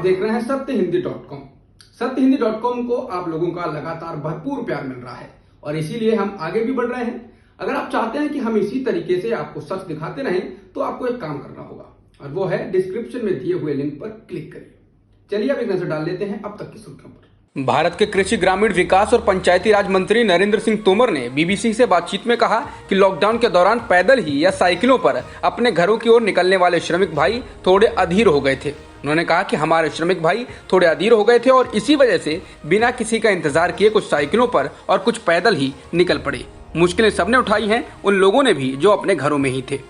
देख रहे हैं सत्यहिंदी.com। सत्यहिंदी.com को आप लोगों का लगातार भरपूर प्यार मिल रहा है और इसीलिए हम आगे भी बढ़ रहे हैं। अगर आप चाहते हैं कि हम इसी तरीके से आपको सच दिखाते रहें तो आपको एक काम करना होगा और वो है डिस्क्रिप्शन में दिए हुए लिंक पर क्लिक करिए। चलिए अब एक नजर डाल लेते हैं अब तक की सुर्खियों पर। भारत के कृषि ग्रामीण विकास और पंचायती राज मंत्री नरेंद्र सिंह तोमर ने बीबीसी से बातचीत में कहा कि लॉकडाउन के दौरान पैदल ही या साइकिलों पर अपने घरों की ओर निकलने वाले श्रमिक भाई थोड़े अधीर हो गए थे। उन्होंने कहा कि हमारे श्रमिक भाई थोड़े अधीर हो गए थे और इसी वजह से बिना किसी का इंतजार किए कुछ साइकिलों पर और कुछ पैदल ही निकल पड़े। मुश्किलें सबने उठाई हैं, उन लोगों ने भी जो अपने घरों में ही थे।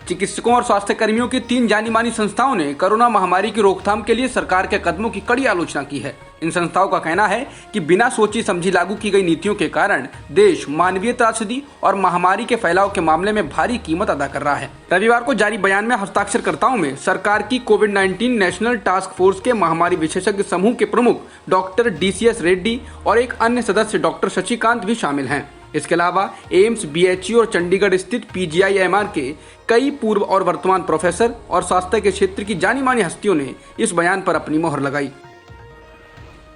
चिकित्सकों और स्वास्थ्य कर्मियों की 3 जानी मानी संस्थाओं ने कोरोना महामारी की रोकथाम के लिए सरकार के कदमों की कड़ी आलोचना की है। इन संस्थाओं का कहना है कि बिना सोची समझी लागू की गई नीतियों के कारण देश मानवीय त्रासदी और महामारी के फैलाव के मामले में भारी कीमत अदा कर रहा है। रविवार को जारी बयान में हस्ताक्षरकर्ताओं में सरकार की कोविड-19 नेशनल टास्क फोर्स के महामारी विशेषज्ञ समूह के प्रमुख डॉक्टर DCS रेड्डी और एक अन्य सदस्य डॉक्टर शशिकांत भी शामिल हैं। इसके अलावा एम्स, BHU और चंडीगढ़ स्थित PGIMR के कई पूर्व और वर्तमान प्रोफेसर और स्वास्थ्य के क्षेत्र की जानी मानी हस्तियों ने इस बयान पर अपनी मोहर लगाई।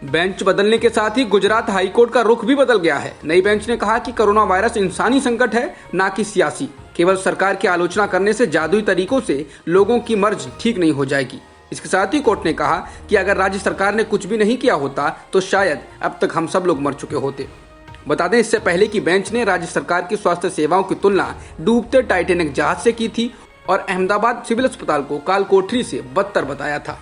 बेंच बदलने के साथ ही गुजरात हाईकोर्ट का रुख भी बदल गया है। नई बेंच ने कहा कि कोरोना वायरस इंसानी संकट है, ना कि सियासी। केवल सरकार की आलोचना करने से जादुई तरीकों से लोगों की मर्जी ठीक नहीं हो जाएगी। इसके साथ ही कोर्ट ने कहा कि अगर राज्य सरकार ने कुछ भी नहीं किया होता तो शायद अब तक हम सब लोग मर चुके होते। बता दें, इससे पहले की बेंच ने राज्य सरकार की स्वास्थ्य सेवाओं की तुलना डूबते टाइटैनिक जहाज से की थी और अहमदाबाद सिविल अस्पताल को काल कोठरी से बदतर बताया था।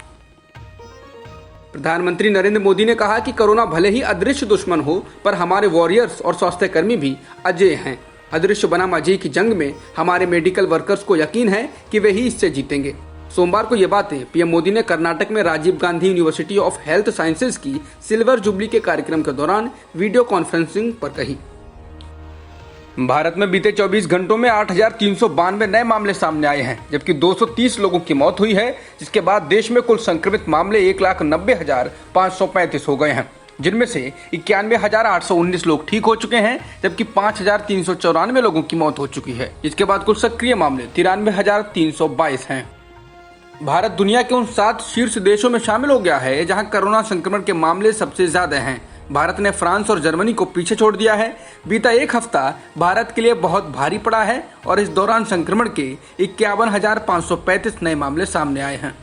प्रधानमंत्री नरेंद्र मोदी ने कहा कि कोरोना भले ही अदृश्य दुश्मन हो, पर हमारे वॉरियर्स और स्वास्थ्य कर्मी भी अजेय हैं। अदृश्य बनाम अजेय की जंग में हमारे मेडिकल वर्कर्स को यकीन है कि वे ही इससे जीतेंगे। सोमवार को ये बातें पीएम मोदी ने कर्नाटक में Rajiv Gandhi university of health sciences की सिल्वर जुबली के कार्यक्रम के दौरान वीडियो कॉन्फ्रेंसिंग पर कही। भारत में बीते 24 घंटों में 8,392 नए मामले सामने आए हैं, जबकि 230 लोगों की मौत हुई है, जिसके बाद देश में कुल संक्रमित मामले 1,90,535 हो गए हैं, जिनमें से 91,819 लोग ठीक हो चुके हैं, जबकि 5,394 लोगों की मौत हो चुकी है। इसके बाद कुल सक्रिय मामले 93,322 हैं। भारत दुनिया के उन 7 शीर्ष देशों में शामिल हो गया है जहां कोरोना संक्रमण के मामले सबसे ज्यादा हैं। भारत ने फ्रांस और जर्मनी को पीछे छोड़ दिया है। बीता एक हफ्ता भारत के लिए बहुत भारी पड़ा है और इस दौरान संक्रमण के 51,535 नए मामले सामने आए हैं।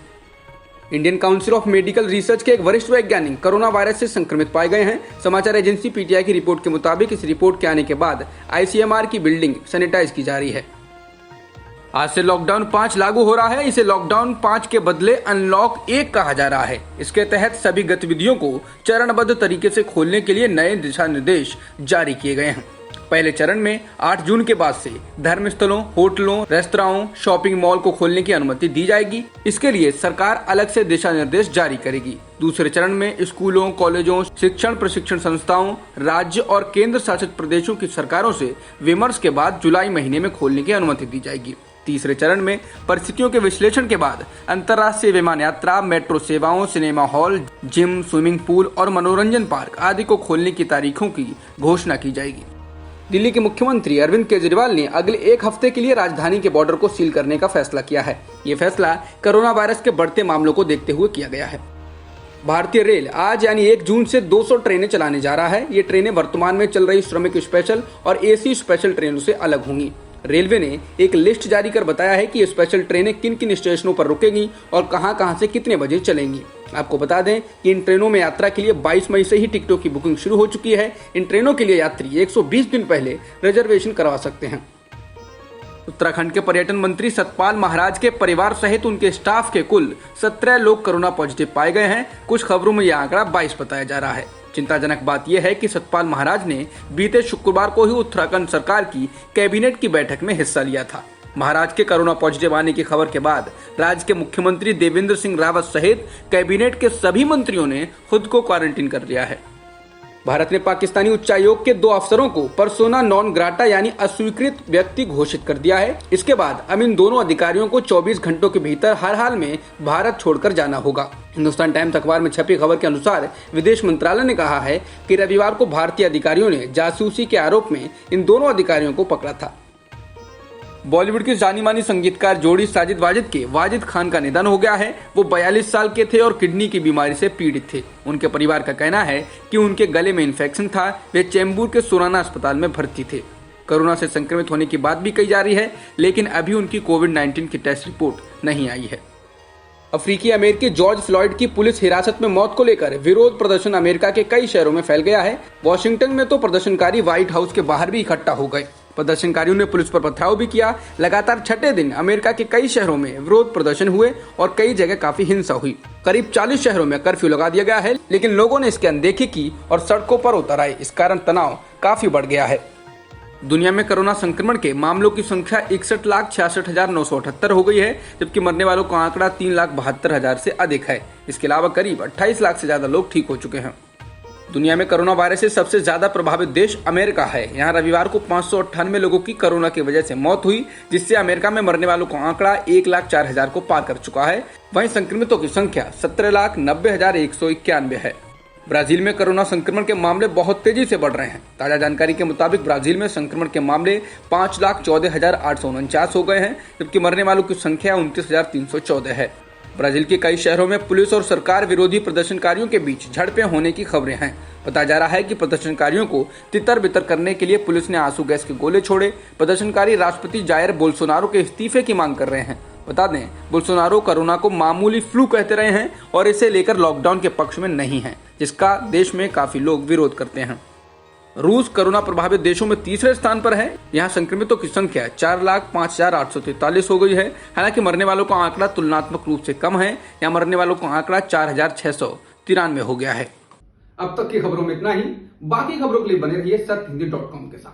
Indian council of medical research के एक वरिष्ठ वैज्ञानिक कोरोना वायरस से संक्रमित पाए गए हैं। समाचार एजेंसी PTI की रिपोर्ट के मुताबिक इस रिपोर्ट के आने के बाद ICMR की बिल्डिंग सैनिटाइज की जा रही है। आज से लॉकडाउन 5 लागू हो रहा है। इसे लॉकडाउन 5 के बदले अनलॉक 1 कहा जा रहा है। इसके तहत सभी गतिविधियों को चरणबद्ध तरीके से खोलने के लिए नए दिशा निर्देश जारी किए गए हैं। पहले चरण में 8 जून के बाद से धर्मस्थलों, होटलों, रेस्तराओं, शॉपिंग मॉल को खोलने की अनुमति दी जाएगी। इसके लिए सरकार अलग से दिशा निर्देश जारी करेगी। दूसरे चरण में स्कूलों, कॉलेजों, शिक्षण प्रशिक्षण संस्थाओं, राज्य और केंद्र शासित प्रदेशों की सरकारों से विमर्श के बाद जुलाई महीने में खोलने की अनुमति दी जाएगी। तीसरे चरण में परिस्थितियों के विश्लेषण के बाद अंतर्राष्ट्रीय विमान यात्रा, मेट्रो सेवाओं, cinema hall, gym, swimming pool और मनोरंजन पार्क आदि को खोलने की तारीखों की घोषणा की जाएगी। दिल्ली के मुख्यमंत्री अरविंद केजरीवाल ने अगले एक हफ्ते के लिए राजधानी के बॉर्डर को सील करने का फैसला किया है। ये फैसला कोरोना वायरस के बढ़ते मामलों को देखते हुए किया गया है। भारतीय रेल आज यानी 1 जून से 200 ट्रेनें चलाने जा रहा है। ये ट्रेनें वर्तमान में चल रही श्रमिक स्पेशल और AC स्पेशल ट्रेनों से अलग होंगी। रेलवे ने एक लिस्ट जारी कर बताया है कि ये स्पेशल ट्रेनें किन किन स्टेशनों पर रुकेंगी और कहां से कितने बजे चलेंगी। आपको बता दें कि इन ट्रेनों में यात्रा के लिए 22 मई से ही टिकटों की बुकिंग शुरू हो चुकी है। इन ट्रेनों के लिए यात्री 120 दिन पहले रिजर्वेशन करवा सकते हैं। उत्तराखंड के पर्यटन मंत्री सतपाल महाराज के परिवार सहित उनके स्टाफ के कुल 17 लोग कोरोना पॉजिटिव पाए गए हैं। कुछ खबरों में यह आंकड़ा 22 बताया जा रहा है। चिंताजनक बात यह है कि सतपाल महाराज ने बीते शुक्रवार को ही उत्तराखंड सरकार की कैबिनेट की बैठक में हिस्सा लिया था। महाराज के कोरोना पॉजिटिव आने की खबर के बाद राज्य के मुख्यमंत्री देवेंद्र सिंह रावत सहित कैबिनेट के सभी मंत्रियों ने खुद को क्वारंटीन कर लिया है। भारत ने पाकिस्तानी उच्चायोग के 2 अफसरों को पर्सोना नॉन ग्राटा यानी अस्वीकृत व्यक्ति घोषित कर दिया है। इसके बाद अब इन दोनों अधिकारियों को 24 घंटों के भीतर हर हाल में भारत छोड़कर जाना होगा। हिंदुस्तान टाइम्स अखबार में छपी खबर के अनुसार विदेश मंत्रालय ने कहा है कि रविवार को भारतीय अधिकारियों ने जासूसी के आरोप में इन दोनों अधिकारियों को पकड़ा था। बॉलीवुड की जानी मानी संगीतकार जोड़ी साजिद वाजिद के वाजिद खान का निधन हो गया है। वो 42 साल के थे और किडनी की बीमारी से पीड़ित थे। उनके परिवार का कहना है कि उनके गले में इन्फेक्शन था। वे चेंबूर के सुराना अस्पताल में भर्ती थे। कोरोना से संक्रमित होने की बात भी कही जा रही है, लेकिन अभी उनकी कोविड-19 की टेस्ट रिपोर्ट नहीं आई है। अफ्रीकी अमेरिकी जॉर्ज फ्लॉयड की पुलिस हिरासत में मौत को लेकर विरोध प्रदर्शन अमेरिका के कई शहरों में फैल गया है। वॉशिंगटन में तो प्रदर्शनकारी व्हाइट हाउस के बाहर भी इकट्ठा हो गए। प्रदर्शनकारियों ने पुलिस पर पथराव भी किया। लगातार छठे दिन अमेरिका के कई शहरों में विरोध प्रदर्शन हुए और कई जगह काफी हिंसा हुई। करीब 40 शहरों में कर्फ्यू लगा दिया गया है, लेकिन लोगों ने इसकी अनदेखी की और सड़कों पर उतर आए। इस कारण तनाव काफी बढ़ गया है। दुनिया में कोरोना संक्रमण के मामलों की संख्या 61,66,978 हो गई है, जबकि मरने वालों का आंकड़ा 3,72,000 से अधिक है। इसके अलावा करीब 28 लाख से ज्यादा लोग ठीक हो चुके हैं। दुनिया में कोरोना वायरस से सबसे ज्यादा प्रभावित देश अमेरिका है। यहाँ रविवार को 598 लोगों की कोरोना की वजह से मौत हुई, जिससे अमेरिका में मरने वालों का आंकड़ा 1,04,000 को पार कर चुका है। वहीं संक्रमितों की संख्या 17,90,191 है। ब्राजील में कोरोना संक्रमण के मामले बहुत तेजी से बढ़ रहे हैं। ताजा जानकारी के मुताबिक ब्राजील में संक्रमण के मामले 5,14,849 हो गए हैं, जबकि मरने वालों की संख्या 29,314 है। ब्राजील के कई शहरों में पुलिस और सरकार विरोधी प्रदर्शनकारियों के बीच झड़पें होने की खबरें हैं। बताया जा रहा है कि प्रदर्शनकारियों को तितर बितर करने के लिए पुलिस ने आंसू गैस के गोले छोड़े। प्रदर्शनकारी राष्ट्रपति जायर बोल्सोनारो के इस्तीफे की मांग कर रहे हैं। बता दें, बोल्सोनारो कोरोना को मामूली फ्लू कहते रहे हैं और इसे लेकर लॉकडाउन के पक्ष में नहीं है, जिसका देश में काफी लोग विरोध करते हैं। रूस कोरोना प्रभावित देशों में तीसरे स्थान पर है। यहाँ संक्रमितों की संख्या 4,05,843 हो गई है। हालांकि मरने वालों का आंकड़ा तुलनात्मक रूप से कम है। यहाँ मरने वालों का आंकड़ा 4,693 हो गया है। अब तक की खबरों में इतना ही। बाकी खबरों के लिए बने रहिए सत्यहिंदी.com के साथ।